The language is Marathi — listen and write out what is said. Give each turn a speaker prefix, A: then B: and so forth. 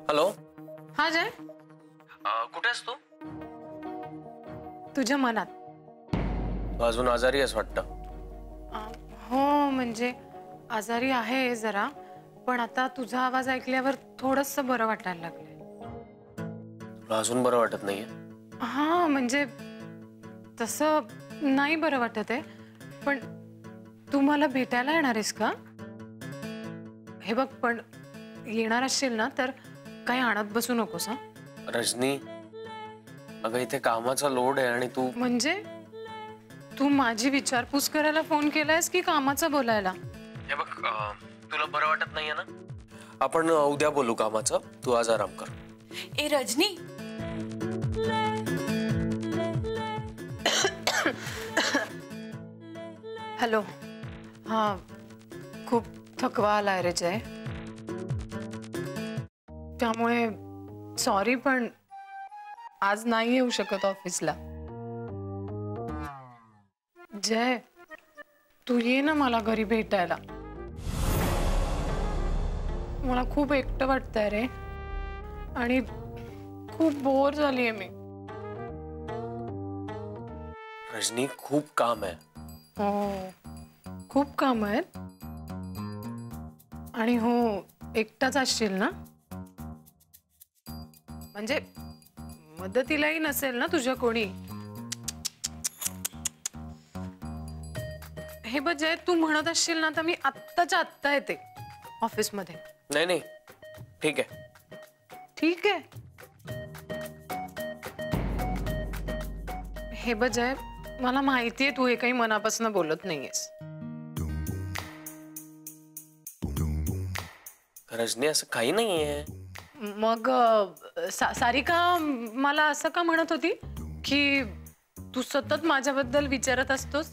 A: हॅलो.
B: हा जय,
A: कुठे आहेस तू?
B: तुझ्या मनात.
A: तू अजून आजारी आहेस वाटतं.
B: हो म्हणजे आजारी आहे जरा, पण आता तुझा आवाज ऐकल्यावर थोडंसं बरं वाटायला लागलंय.
A: तुला अजून बरं वाटत नाहीये?
B: हा म्हणजे तसं नाही बरं वाटत आहे, पण तू मला भेटायला येणार आहेस का? हे बघ, पण येणार असशील ना तर काही आणत बसू नकोस हा.
A: रजनी, अगं इथे कामाचा लोड आहे आणि तू
B: म्हणजे तू माझी विचारपूस करायला फोन केलायस की कामाचं बोलायला?
A: हे बघ, तुला बरं वाटत नाहीये ना? आपण उद्या बोलू कामाचं. तू आज आराम कर.
C: ए रजनी,
B: हॅलो. हा, खूप थकवा आलाय रे जय, त्यामुळे सॉरी पण आज नाही येऊ शकत ऑफिसला. जय, तू ये ना मला घरी भेटायला. मला खूप एकटं वाटतंय रे आणि खूप बोर झालीये मी.
A: रजनी, खूप काम आहे.
B: हो, खूप काम आहेत. आणि हो, एकटाच असशील ना? म्हणजे मदतीलाही नसेल ना तुझ्या कोणी? हे बघ जय, तू म्हणत असशील ना तर मी आत्ताच्या आत्ता येते ऑफिसमध्ये.
A: नाही नाही, ठीक आहे.
B: ठीक आहे. हे बघ जय, मला माहितीये तू हे काही मनापासून बोलत नाहीयेस.
A: रजनी, असं काही नाहीये.
B: मग सारिका मला असं का म्हणत होती की तू सतत माझ्याबद्दल विचारत असतोस?